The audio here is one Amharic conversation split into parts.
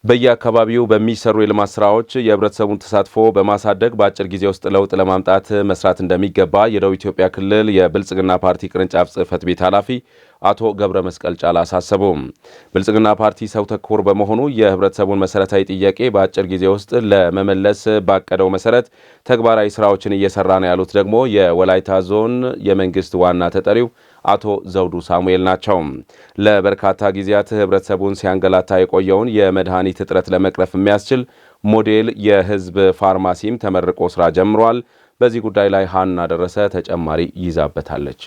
በየአካባቢው በሚሰሩ የልማት ስራዎች የህብረተሰቡን ተሳትፎ በማሳደግ በአጭር ጊዜ ውስጥ ለውጥ ለማምጣት መስራት እንደሚገባ የደቡብ ኢትዮጵያ ክልል የብልጽግና ፓርቲ ቅርንጫፍ ጽህፈት ቤት ኃላፊ አቶ ገብረ መስቀል ጫላ አሳሰቡ። ብልጽግና ፓርቲ ሰው ተኮር በመሆኑ የህብረተሰቡን መሰረታዊ ጥያቄ በአጭር ጊዜ ውስጥ ለመመለስ ባቀደው መሰረት ተግባራዊ ስራዎችን እየሰራ ነው ያሉት ደግሞ የወላይታ ዞን የመንግስት ዋና ተጠሪው አቶ ዘውዱ ሳሙኤል ናቸው። ለበርካታ ጊዜያት ህብረተሰቡን ሲያንገላታ የቆየውን የመድኃኒት እጥረት ለመቅረፍ የሚያስችል ሞዴል የህዝብ ፋርማሲም ተመርቆ ስራ ጀምሯል። በዚህ ጉዳይ ላይ ሀና ደረሰ ተጨማሪ ይዛበታለች።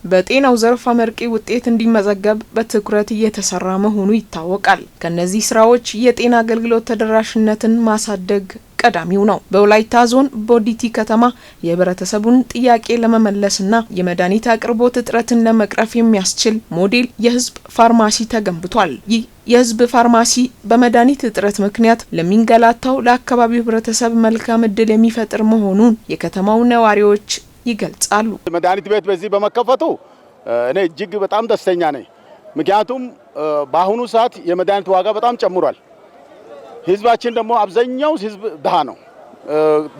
በጤናው ዘርፍ አመርቂ ውጤት እንዲመዘገብ በትኩረት እየተሰራ መሆኑ ይታወቃል። ከነዚህ ስራዎች የጤና አገልግሎት ተደራሽነትን ማሳደግ ቀዳሚው ነው። በወላይታ ዞን ቦዲቲ ከተማ የህብረተሰቡን ጥያቄ ለመመለስና የመድኃኒት አቅርቦት እጥረትን ለመቅረፍ የሚያስችል ሞዴል የህዝብ ፋርማሲ ተገንብቷል። ይህ የህዝብ ፋርማሲ በመድኃኒት እጥረት ምክንያት ለሚንገላታው ለአካባቢው ህብረተሰብ መልካም እድል የሚፈጥር መሆኑን የከተማው ነዋሪዎች ይገልጻሉ። መድኃኒት ቤት በዚህ በመከፈቱ እኔ እጅግ በጣም ደስተኛ ነኝ። ምክንያቱም በአሁኑ ሰዓት የመድኃኒት ዋጋ በጣም ጨምሯል። ህዝባችን ደግሞ አብዛኛው ህዝብ ድሃ ነው።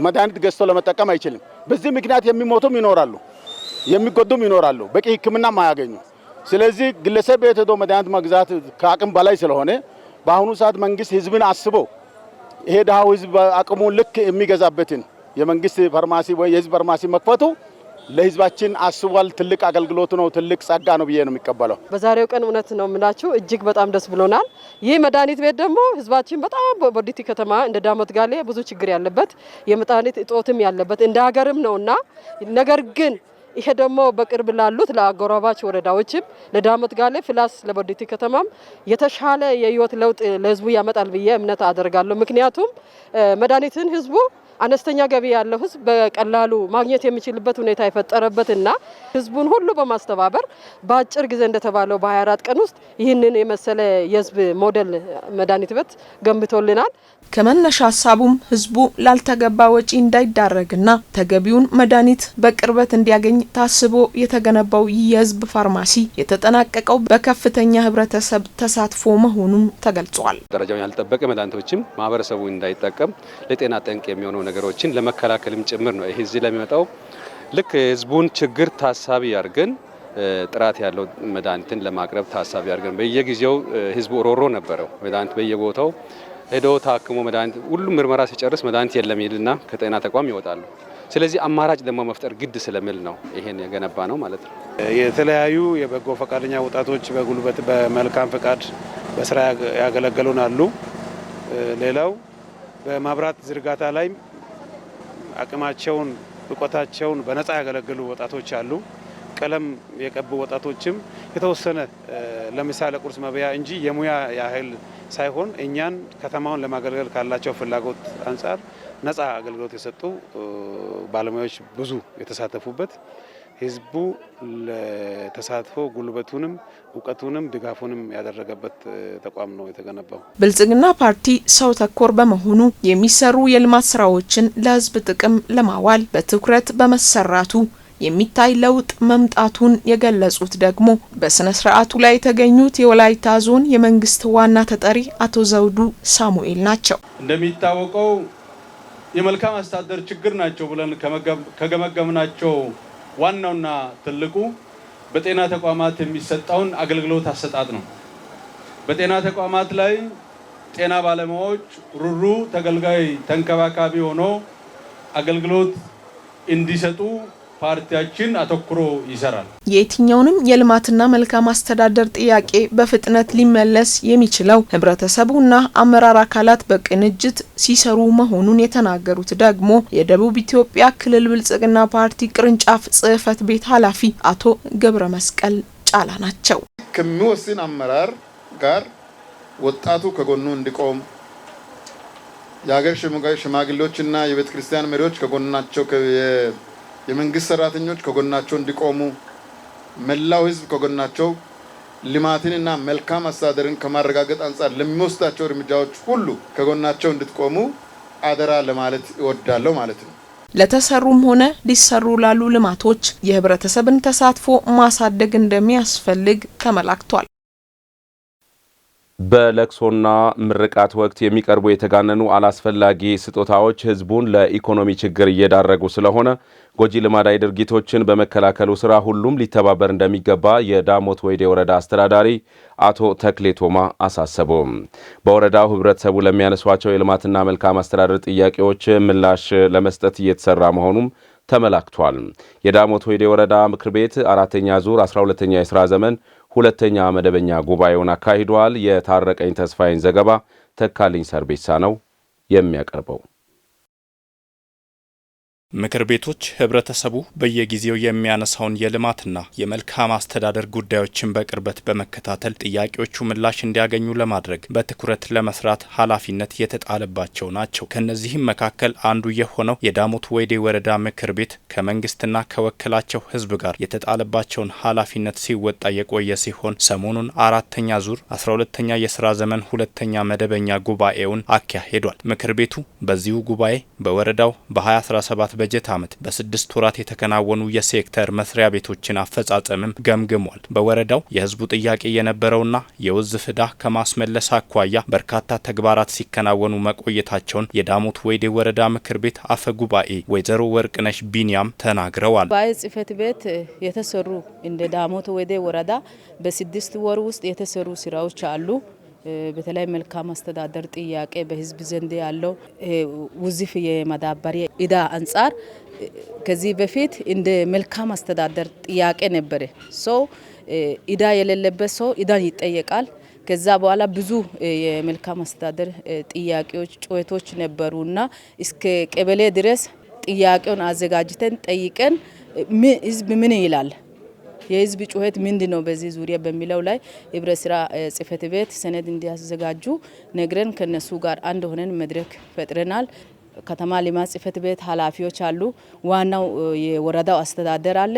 መድኃኒት ገዝቶ ለመጠቀም አይችልም። በዚህ ምክንያት የሚሞቱም ይኖራሉ፣ የሚጎዱም ይኖራሉ፣ በቂ ህክምናም አያገኙ። ስለዚህ ግለሰብ ቤት ሄዶ መድኃኒት መግዛት ከአቅም በላይ ስለሆነ በአሁኑ ሰዓት መንግስት ህዝብን አስቦ ይሄ ድሃው ህዝብ አቅሙን ልክ የሚገዛበትን የመንግስት ፋርማሲ ወይ የህዝብ ፋርማሲ መክፈቱ ለህዝባችን አስቧል። ትልቅ አገልግሎት ነው፣ ትልቅ ጸጋ ነው ብዬ ነው የሚቀበለው። በዛሬው ቀን እውነት ነው የምላችሁ እጅግ በጣም ደስ ብሎናል። ይህ መድኃኒት ቤት ደግሞ ህዝባችን በጣም በቦዲቲ ከተማ እንደ ዳሞት ጋሌ ብዙ ችግር ያለበት የመድኃኒት እጦትም ያለበት እንደ ሀገርም ነውና ነገር ግን ይሄ ደግሞ በቅርብ ላሉት ለአጎራባች ወረዳዎችም ለዳሞት ጋሌ ፍላስ ለቦዲቲ ከተማም የተሻለ የህይወት ለውጥ ለህዝቡ ያመጣል ብዬ እምነት አደርጋለሁ። ምክንያቱም መድኃኒትን ህዝቡ አነስተኛ ገቢ ያለው ህዝብ በቀላሉ ማግኘት የሚችልበት ሁኔታ የፈጠረበትና ህዝቡን ሁሉ በማስተባበር በአጭር ጊዜ እንደተባለው በ24 ቀን ውስጥ ይህንን የመሰለ የህዝብ ሞዴል መድኃኒት ቤት ገንብቶልናል። ከመነሻ ሀሳቡም ህዝቡ ላልተገባ ወጪ እንዳይዳረግና ተገቢውን መድኃኒት በቅርበት እንዲያገኝ ታስቦ የተገነባው የህዝብ ፋርማሲ የተጠናቀቀው በከፍተኛ ህብረተሰብ ተሳትፎ መሆኑን ተገልጿል። ደረጃውን ያልጠበቀ መድኃኒቶችም ማህበረሰቡ እንዳይጠቀም ለጤና ጠንቅ የሚሆኑ ነገሮችን ለመከላከልም ጭምር ነው። ይሄ እዚህ ለሚመጣው ልክ ህዝቡን ችግር ታሳቢ ያርገን ጥራት ያለው መድኃኒትን ለማቅረብ ታሳቢ ያርገን በየጊዜው ህዝቡ ሮሮ ነበረው። መድኃኒት በየቦታው ሄዶ ታክሞ መድኃኒት ሁሉም ምርመራ ሲጨርስ መድኃኒት የለም ይልና ከጤና ተቋም ይወጣሉ። ስለዚህ አማራጭ ደግሞ መፍጠር ግድ ስለሚል ነው ይሄን የገነባ ነው ማለት ነው። የተለያዩ የበጎ ፈቃደኛ ወጣቶች በጉልበት በመልካም ፈቃድ በስራ ያገለገሉን አሉ። ሌላው በማብራት ዝርጋታ ላይ አቅማቸውን ብቆታቸውን በነፃ ያገለገሉ ወጣቶች አሉ። ቀለም የቀቡ ወጣቶችም የተወሰነ ለምሳሌ ቁርስ መብያ እንጂ የሙያ ያህል ሳይሆን እኛን ከተማውን ለማገልገል ካላቸው ፍላጎት አንጻር ነፃ አገልግሎት የሰጡ ባለሙያዎች ብዙ የተሳተፉበት ህዝቡ ለተሳትፎ ጉልበቱንም እውቀቱንም ድጋፉንም ያደረገበት ተቋም ነው የተገነባው። ብልጽግና ፓርቲ ሰው ተኮር በመሆኑ የሚሰሩ የልማት ስራዎችን ለህዝብ ጥቅም ለማዋል በትኩረት በመሰራቱ የሚታይ ለውጥ መምጣቱን የገለጹት ደግሞ በስነ ስርዓቱ ላይ የተገኙት የወላይታ ዞን የመንግስት ዋና ተጠሪ አቶ ዘውዱ ሳሙኤል ናቸው። እንደሚታወቀው የመልካም አስተዳደር ችግር ናቸው ብለን ከገመገምናቸው ዋናውና ትልቁ በጤና ተቋማት የሚሰጠውን አገልግሎት አሰጣጥ ነው። በጤና ተቋማት ላይ ጤና ባለሙያዎች ሩሩ ተገልጋይ ተንከባካቢ ሆኖ አገልግሎት እንዲሰጡ ፓርቲያችን አተኩሮ ይሰራል። የትኛውንም የልማትና መልካም አስተዳደር ጥያቄ በፍጥነት ሊመለስ የሚችለው ህብረተሰቡና አመራር አካላት በቅንጅት ሲሰሩ መሆኑን የተናገሩት ደግሞ የደቡብ ኢትዮጵያ ክልል ብልጽግና ፓርቲ ቅርንጫፍ ጽህፈት ቤት ኃላፊ አቶ ገብረ መስቀል ጫላ ናቸው። ከሚወስን አመራር ጋር ወጣቱ ከጎኑ እንዲቆም የሀገር ሽማግሌዎችና የቤተ ክርስቲያን መሪዎች ከጎናቸው የመንግስት ሰራተኞች ከጎናቸው እንዲቆሙ መላው ህዝብ ከጎናቸው ልማትንና መልካም አስተዳደርን ከማረጋገጥ አንጻር ለሚወስዳቸው እርምጃዎች ሁሉ ከጎናቸው እንድትቆሙ አደራ ለማለት እወዳለሁ ማለት ነው። ለተሰሩም ሆነ ሊሰሩ ላሉ ልማቶች የህብረተሰብን ተሳትፎ ማሳደግ እንደሚያስፈልግ ተመላክቷል። በለቅሶና ምርቃት ወቅት የሚቀርቡ የተጋነኑ አላስፈላጊ ስጦታዎች ህዝቡን ለኢኮኖሚ ችግር እየዳረጉ ስለሆነ ጎጂ ልማዳዊ ድርጊቶችን በመከላከሉ ስራ ሁሉም ሊተባበር እንደሚገባ የዳሞት ወይዴ ወረዳ አስተዳዳሪ አቶ ተክሌ ቶማ አሳሰቡ። በወረዳው ህብረተሰቡ ለሚያነሷቸው የልማትና መልካም አስተዳደር ጥያቄዎች ምላሽ ለመስጠት እየተሰራ መሆኑም ተመላክቷል። የዳሞት ወይዴ ወረዳ ምክር ቤት 4ኛ ዙር 12ኛ የሥራ ዘመን ሁለተኛ መደበኛ ጉባኤውን አካሂዷል። የታረቀኝ ተስፋዬን ዘገባ ተካልኝ ሰርቤሳ ነው የሚያቀርበው። ምክር ቤቶች ህብረተሰቡ በየጊዜው የሚያነሳውን የልማትና የመልካም አስተዳደር ጉዳዮችን በቅርበት በመከታተል ጥያቄዎቹ ምላሽ እንዲያገኙ ለማድረግ በትኩረት ለመስራት ኃላፊነት የተጣለባቸው ናቸው። ከነዚህም መካከል አንዱ የሆነው የዳሞት ወይዴ ወረዳ ምክር ቤት ከመንግስትና ከወከላቸው ህዝብ ጋር የተጣለባቸውን ኃላፊነት ሲወጣ የቆየ ሲሆን ሰሞኑን 4ኛ ዙር 12ኛ የሥራ ዘመን ሁለተኛ መደበኛ ጉባኤውን አካሂዷል። ምክር ቤቱ በዚሁ ጉባኤ በወረዳው በ2017 በጀት ዓመት በ6 ወራት የተከናወኑ የሴክተር መስሪያ ቤቶችን አፈጻጸምም ገምግሟል። በወረዳው የህዝቡ ጥያቄ የነበረውና የውዝፍ ዕዳ ከማስመለስ አኳያ በርካታ ተግባራት ሲከናወኑ መቆየታቸውን የዳሞት ወይዴ ወረዳ ምክር ቤት አፈ ጉባኤ ወይዘሮ ወርቅነሽ ቢኒያም ተናግረዋል። በጽህፈት ቤት የተሰሩ እንደ ዳሞት ወይዴ ወረዳ በ6 ወር ውስጥ የተሰሩ ስራዎች አሉ። በተለይ መልካም አስተዳደር ጥያቄ በህዝብ ዘንድ ያለው ውዝፍ የማዳበሪያ ዕዳ አንጻር ከዚህ በፊት እንደ መልካም አስተዳደር ጥያቄ ነበረ። ሰው ዕዳ የሌለበት ሰው ዕዳን ይጠየቃል። ከዛ በኋላ ብዙ የመልካም አስተዳደር ጥያቄዎች ጩኸቶች ነበሩና እስከ ቀበሌ ድረስ ጥያቄውን አዘጋጅተን ጠይቀን ህዝብ ምን ይላል የህዝብ ጩኸት ምንድነው በዚህ ዙሪያ በሚለው ላይ ህብረት ስራ ጽህፈት ቤት ሰነድ እንዲያዘጋጁ ነግረን ከነሱ ጋር አንድ ሆነን መድረክ ፈጥረናል። ከተማ ልማት ጽህፈት ቤት ኃላፊዎች አሉ። ዋናው የወረዳው አስተዳደር አለ።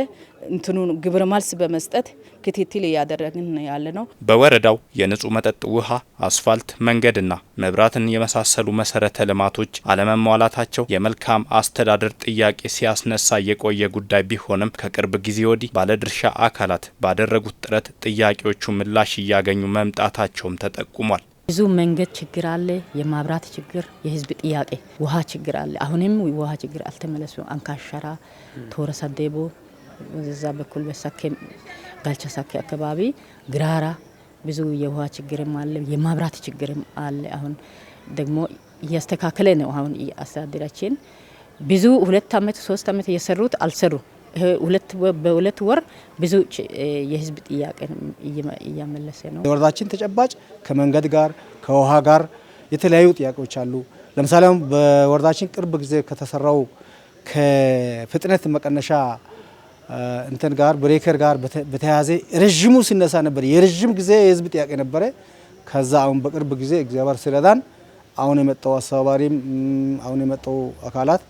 እንትኑን ግብረ መልስ በመስጠት ክትትል እያደረግን ያለ ነው። በወረዳው የንጹህ መጠጥ ውሃ፣ አስፋልት፣ መንገድና መብራትን የመሳሰሉ መሰረተ ልማቶች አለመሟላታቸው የመልካም አስተዳደር ጥያቄ ሲያስነሳ የቆየ ጉዳይ ቢሆንም ከቅርብ ጊዜ ወዲህ ባለድርሻ አካላት ባደረጉት ጥረት ጥያቄዎቹ ምላሽ እያገኙ መምጣታቸውም ተጠቁሟል። ብዙ መንገድ ችግር አለ፣ የማብራት ችግር፣ የህዝብ ጥያቄ ውሃ ችግር አለ። አሁንም ውሃ ችግር አልተመለሱ። አንካሸራ፣ ቶረሳ ዴቦ ወዛ በኩል በሳከ ጋልቻሳከ አካባቢ ግራራ ብዙ የውሃ ችግርም አለ፣ የማብራት ችግርም አለ። አሁን ደግሞ እያስተካከለ ነው። አሁን አስተዳደራችን ብዙ 2 አመት 3 አመት የሰሩት አልሰሩ በሁለት ወር ብዙ የህዝብ ጥያቄ እያመለሰ ነው። የወረዳችን ተጨባጭ ከመንገድ ጋር ከውሃ ጋር የተለያዩ ጥያቄዎች አሉ። ለምሳሌ በወረዳችን ቅርብ ጊዜ ከተሰራው ከፍጥነት መቀነሻ እንትን ጋር ብሬከር ጋር በተያያዘ ረጅሙ ሲነሳ ነበር። የረጅም ጊዜ የህዝብ ጥያቄ ነበረ። ከዛ አሁን በቅርብ ጊዜ እግዚአብሔር ስለዳን አሁን የመጣው አስተባባሪም አሁን የመጣው አካላት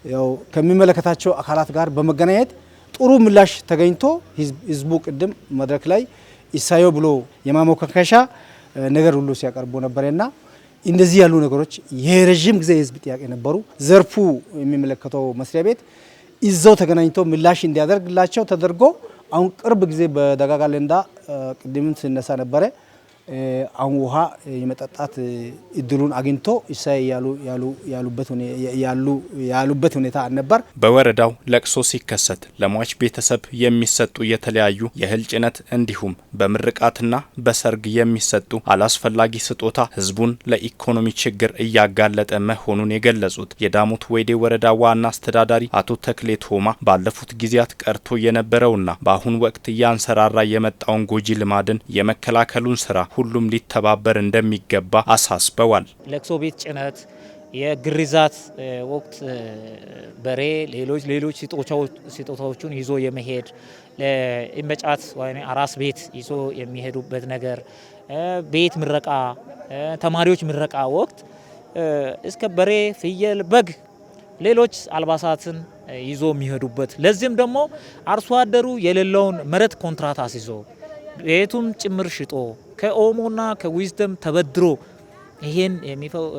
ያው ከሚመለከታቸው አካላት ጋር በመገናኘት ጥሩ ምላሽ ተገኝቶ ህዝቡ ቅድም መድረክ ላይ ኢሳዮ ብሎ የማሞካከሻ ነገር ሁሉ ሲያቀርቡ ነበርና እንደዚህ ያሉ ነገሮች የረጅም ጊዜ የህዝብ ጥያቄ ነበሩ። ዘርፉ የሚመለከተው መስሪያ ቤት ይዘው ተገናኝቶ ምላሽ እንዲያደርግላቸው ተደርጎ አሁን ቅርብ ጊዜ በደጋጋለንዳ ቅድምም ሲነሳ ነበረ። አሁን ውሃ የመጠጣት እድሉን አግኝቶ ኢሳይ ያሉበት ሁኔታ ነበር። በወረዳው ለቅሶ ሲከሰት ለሟች ቤተሰብ የሚሰጡ የተለያዩ የእህል ጭነት እንዲሁም በምርቃትና በሰርግ የሚሰጡ አላስፈላጊ ስጦታ ህዝቡን ለኢኮኖሚ ችግር እያጋለጠ መሆኑን የገለጹት የዳሞት ወይዴ ወረዳ ዋና አስተዳዳሪ አቶ ተክሌ ቶማ ባለፉት ጊዜያት ቀርቶ የነበረውና በአሁን ወቅት እያንሰራራ የመጣውን ጎጂ ልማድን የመከላከሉን ስራ ሁሉም ሊተባበር እንደሚገባ አሳስበዋል። ለቅሶ ቤት ጭነት፣ የግርዛት ወቅት በሬ፣ ሌሎች ስጦታዎችን ይዞ የመሄድ ለኢመጫት ወይ አራስ ቤት ይዞ የሚሄዱበት ነገር፣ ቤት ምረቃ፣ ተማሪዎች ምረቃ ወቅት እስከ በሬ፣ ፍየል፣ በግ ሌሎች አልባሳትን ይዞ የሚሄዱበት ለዚህም ደግሞ አርሶ አደሩ የሌለውን መሬት ኮንትራት አስይዞ ቤቱም ጭምር ሽጦ ከኦሞና ከዊዝደም ተበድሮ ይሄን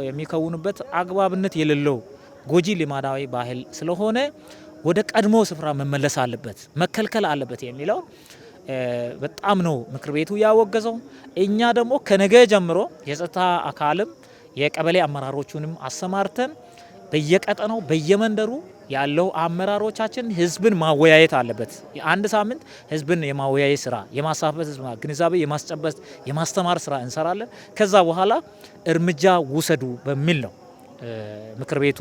የሚከውኑበት አግባብነት የሌለው ጎጂ ልማዳዊ ባህል ስለሆነ ወደ ቀድሞ ስፍራ መመለስ አለበት፣ መከልከል አለበት የሚለው በጣም ነው ምክር ቤቱ ያወገዘው። እኛ ደግሞ ከነገ ጀምሮ የጸጥታ አካልም የቀበሌ አመራሮቹንም አሰማርተን በየቀጠናው በየመንደሩ ያለው አመራሮቻችን ህዝብን ማወያየት አለበት። አንድ ሳምንት ህዝብን የማወያየት ስራ የማሳፈት ግንዛቤ የማስጨበጥ የማስተማር ስራ እንሰራለን። ከዛ በኋላ እርምጃ ውሰዱ በሚል ነው ምክር ቤቱ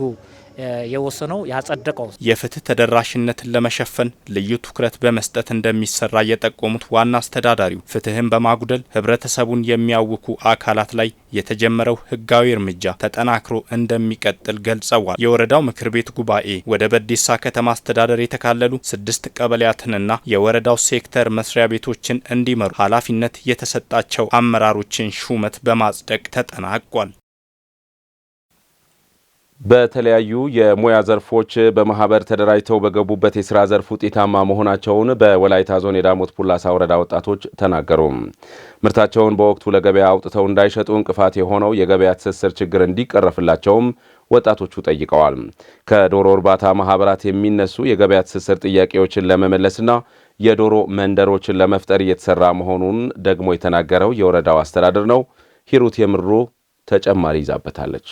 የወሰነው ያጸደቀው። የፍትህ ተደራሽነትን ለመሸፈን ልዩ ትኩረት በመስጠት እንደሚሰራ የጠቆሙት ዋና አስተዳዳሪው ፍትህን በማጉደል ህብረተሰቡን የሚያውኩ አካላት ላይ የተጀመረው ህጋዊ እርምጃ ተጠናክሮ እንደሚቀጥል ገልጸዋል። የወረዳው ምክር ቤት ጉባኤ ወደ በዴሳ ከተማ አስተዳደር የተካለሉ 6 ቀበሌያትንና የወረዳው ሴክተር መስሪያ ቤቶችን እንዲመሩ ኃላፊነት የተሰጣቸው አመራሮችን ሹመት በማጽደቅ ተጠናቋል። በተለያዩ የሙያ ዘርፎች በማህበር ተደራጅተው በገቡበት የስራ ዘርፍ ውጤታማ መሆናቸውን በወላይታ ዞን የዳሞት ፑላሳ ወረዳ ወጣቶች ተናገሩ። ምርታቸውን በወቅቱ ለገበያ አውጥተው እንዳይሸጡ እንቅፋት የሆነው የገበያ ትስስር ችግር እንዲቀረፍላቸውም ወጣቶቹ ጠይቀዋል። ከዶሮ እርባታ ማህበራት የሚነሱ የገበያ ትስስር ጥያቄዎችን ለመመለስና የዶሮ መንደሮችን ለመፍጠር እየተሰራ መሆኑን ደግሞ የተናገረው የወረዳው አስተዳደር ነው። ሂሩት የምሩ ተጨማሪ ይዛበታለች።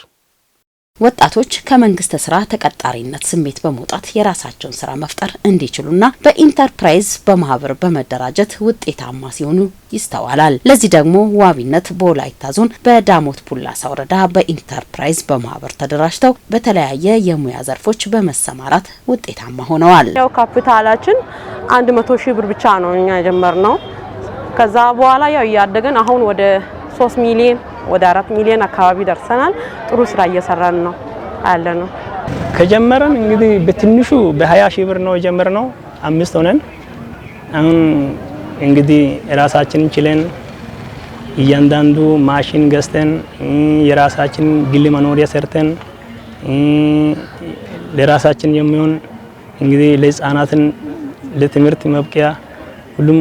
ወጣቶች ከመንግስት ስራ ተቀጣሪነት ስሜት በመውጣት የራሳቸውን ስራ መፍጠር እንዲችሉና በኢንተርፕራይዝ በማህበር በመደራጀት ውጤታማ ሲሆኑ ይስተዋላል። ለዚህ ደግሞ ዋቢነት በወላይታ ዞን በዳሞት ፑላሳ ወረዳ በኢንተርፕራይዝ በማህበር ተደራጅተው በተለያየ የሙያ ዘርፎች በመሰማራት ውጤታማ ሆነዋል። ያው ካፒታላችን 100,000 ብር ብቻ ነው እኛ የጀመርነው። ከዛ በኋላ ያው እያደገን አሁን ወደ 3 ሚሊዮን ወደ 4 ሚሊዮን አካባቢ ደርሰናል። ጥሩ ስራ እየሰራን ነው ያለነው። ከጀመረን እንግዲህ በትንሹ በ20,000 ብር ነው የጀመርነው 5 ሆነን አሁን እንግዲህ ራሳችንን ችለን እያንዳንዱ ማሽን ገዝተን የራሳችን ግል መኖሪያ ሰርተን ለራሳችን የሚሆን እንግዲህ ለህፃናትን ለትምህርት መብቂያ ሁሉም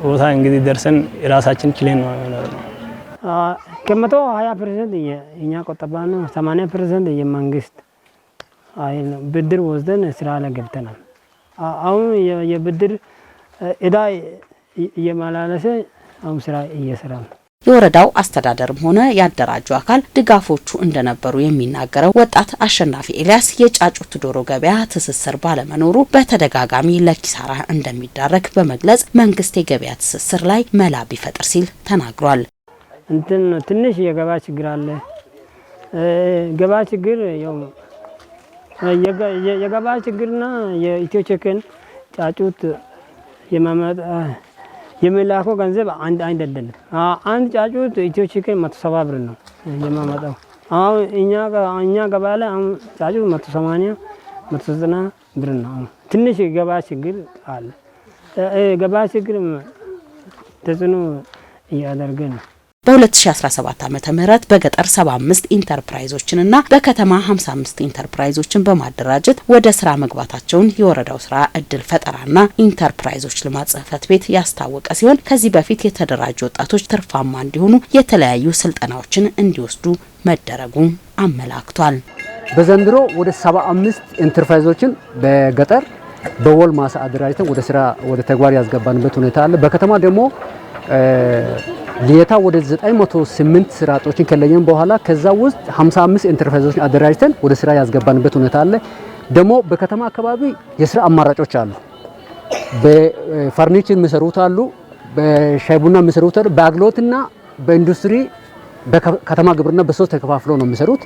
ቦታ እንግዲህ ደርሰን ራሳችን ችለን ነው የምንኖረው። ከ120% የኛ ቆጠባ ነው። 80% የመንግስት ብድር ወስደን ስራ ላይ ገብተናል። አሁን የብድር እዳ እየመላለሰ አሁን ስራ እየሰራ ነው። የወረዳው አስተዳደርም ሆነ ያደራጁ አካል ድጋፎቹ እንደነበሩ የሚናገረው ወጣት አሸናፊ ኤልያስ የጫጩት ዶሮ ገበያ ትስስር ባለመኖሩ በተደጋጋሚ ለኪሳራ እንደሚዳረግ በመግለጽ መንግስት የገበያ ትስስር ላይ መላ ቢፈጥር ሲል ተናግሯል። ትንሽ የገበያ ችግር አለ። ገበያ ችግር ያው የገበያ ችግርና የኢትዮ ቺክን ጫጩት የሚላከው ገንዘብ አንድ አይደለም። አንድ ጫጩት ኢትዮ ቺክን 170 ብር ነው የሚያመጣው። አሁን እኛ ገበያ ላይ ጫጩት 180 190 ብር ነው። ትንሽ የገበያ ችግር አለ። ገበያ ችግር ተጽዕኖ እያደረገ ነው። በ2017 ዓመተ ምህረት በገጠር 75 ኢንተርፕራይዞችንና በከተማ 55 ኢንተርፕራይዞችን በማደራጀት ወደ ስራ መግባታቸውን የወረዳው ስራ እድል ፈጠራና ኢንተርፕራይዞች ልማት ጽሕፈት ቤት ያስታወቀ ሲሆን ከዚህ በፊት የተደራጁ ወጣቶች ትርፋማ እንዲሆኑ የተለያዩ ስልጠናዎችን እንዲወስዱ መደረጉ አመላክቷል። በዘንድሮ ወደ 75 ኢንተርፕራይዞችን በገጠር በወል ማሳ አደራጅተን ወደ ስራ ወደ ተግባር ያስገባንበት ሁኔታ አለ። በከተማ ደግሞ ሊየታ ወደ 908 ስራ አጦችን ከለየን በኋላ ከዛ ውስጥ 55 ኢንተርፕራይዞችን አደራጅተን ወደ ስራ ያስገባንበት ሁኔታ አለ። ደግሞ በከተማ አካባቢ የስራ አማራጮች አሉ። በፈርኒቸር የሚሰሩት አሉ፣ በሻይ ቡና የሚሰሩት አሉ፣ በአግሎትና በኢንዱስትሪ በከተማ ግብርና በሶስት ተከፋፍለው ነው የሚሰሩት።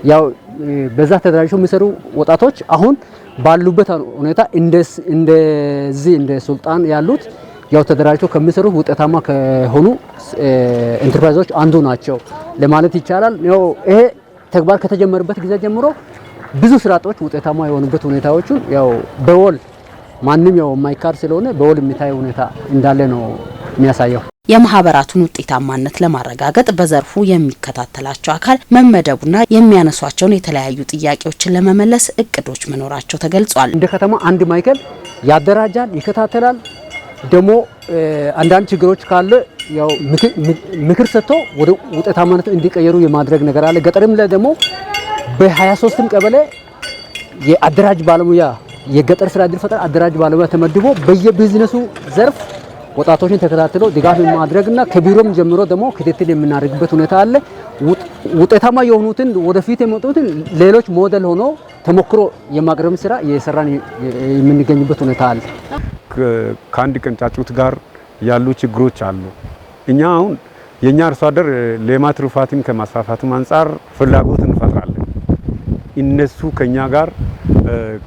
ያው በዛ ተደራጅተው የሚሰሩ ወጣቶች አሁን ባሉበት ሁኔታ እንደዚህ እንደ ሱልጣን ያሉት ያው ተደራጅተው ከሚሰሩ ውጤታማ ከሆኑ ኢንተርፕራይዞች አንዱ ናቸው ለማለት ይቻላል። ያው ይሄ ተግባር ከተጀመረበት ጊዜ ጀምሮ ብዙ ስራ አጦች ውጤታማ የሆኑበት ሁኔታዎችን ያው በወል ማንንም ያው የማይካድ ስለሆነ በወል የሚታይ ሁኔታ እንዳለ ነው የሚያሳየው። የማህበራቱን ውጤታማነት ለማረጋገጥ በዘርፉ የሚከታተላቸው አካል መመደቡና የሚያነሷቸውን የተለያዩ ጥያቄዎችን ለመመለስ እቅዶች መኖራቸው ተገልጿል። እንደ ከተማ አንድ ማዕከል ያደራጃል፣ ይከታተላል። ደግሞ አንዳንድ ችግሮች ካለ ያው ምክር ሰጥቶ ወደ ውጤታማነት እንዲቀየሩ የማድረግ ነገር አለ። ገጠርም ላይ ደግሞ በ23ም ቀበሌ የአደራጅ ባለሙያ የገጠር ስራ እድል ፈጠራ አደራጅ ባለሙያ ተመድቦ በየቢዝነሱ ዘርፍ ወጣቶችን ተከታትሎ ድጋፍ ማድረግና ከቢሮም ጀምሮ ደግሞ ክትትል የምናደርግበት ሁኔታ አለ። ውጤታማ የሆኑትን ወደፊት የመጡትን ሌሎች ሞዴል ሆኖ ተሞክሮ የማቅረብ ስራ እየሰራን የምንገኝበት ሁኔታ አለ። ከአንድ ቀን ጫጩት ጋር ያሉ ችግሮች አሉ። እኛ አሁን የኛ አርሶ አደር ሌማት ትሩፋትን ከማስፋፋትም አንጻር ፍላጎት እንፈጥራለን። እነሱ ከኛ ጋር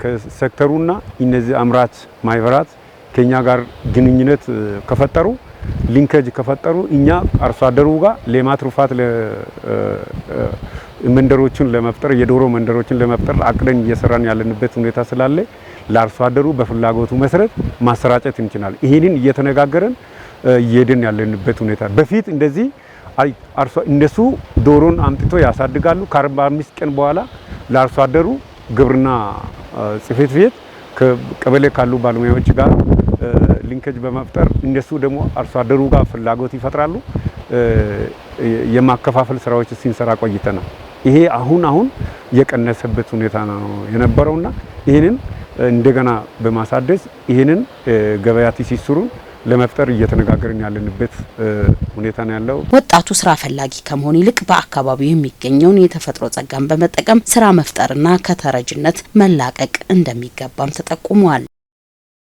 ከሴክተሩና እነዚህ አምራች ማህበራት ከኛ ጋር ግንኙነት ከፈጠሩ ሊንኬጅ ከፈጠሩ እኛ አርሶ አደሩ ጋር ሌማት ትሩፋት መንደሮችን ለመፍጠር የዶሮ መንደሮችን ለመፍጠር አቅደን እየሰራን ያለንበት ሁኔታ ስላለ ለአርሶ አደሩ በፍላጎቱ መሰረት ማሰራጨት እንችላለን። ይሄንን እየተነጋገረን እየሄድን ያለንበት ሁኔታ በፊት እንደዚህ እነሱ ዶሮን አምጥቶ ያሳድጋሉ። ከ45 ቀን በኋላ ለአርሶ አደሩ ግብርና ጽሕፈት ቤት ከቀበሌ ካሉ ባለሙያዎች ጋር ሊንኬጅ በመፍጠር እነሱ ደግሞ አርሶ አደሩ ጋር ፍላጎት ይፈጥራሉ። የማከፋፈል ስራዎች ሲንሰራ ቆይተናል። ይሄ አሁን የቀነሰበት ሁኔታ ነው የነበረውና ይሄንን እንደገና በማሳደስ ይሄንን ገበያ ትስስሩን ለመፍጠር እየተነጋገርን ያለንበት ሁኔታ ነው ያለው። ወጣቱ ስራ ፈላጊ ከመሆን ይልቅ በአካባቢው የሚገኘውን የተፈጥሮ ጸጋን በመጠቀም ስራ መፍጠርና ከተረጅነት መላቀቅ እንደሚገባም ተጠቁሟል።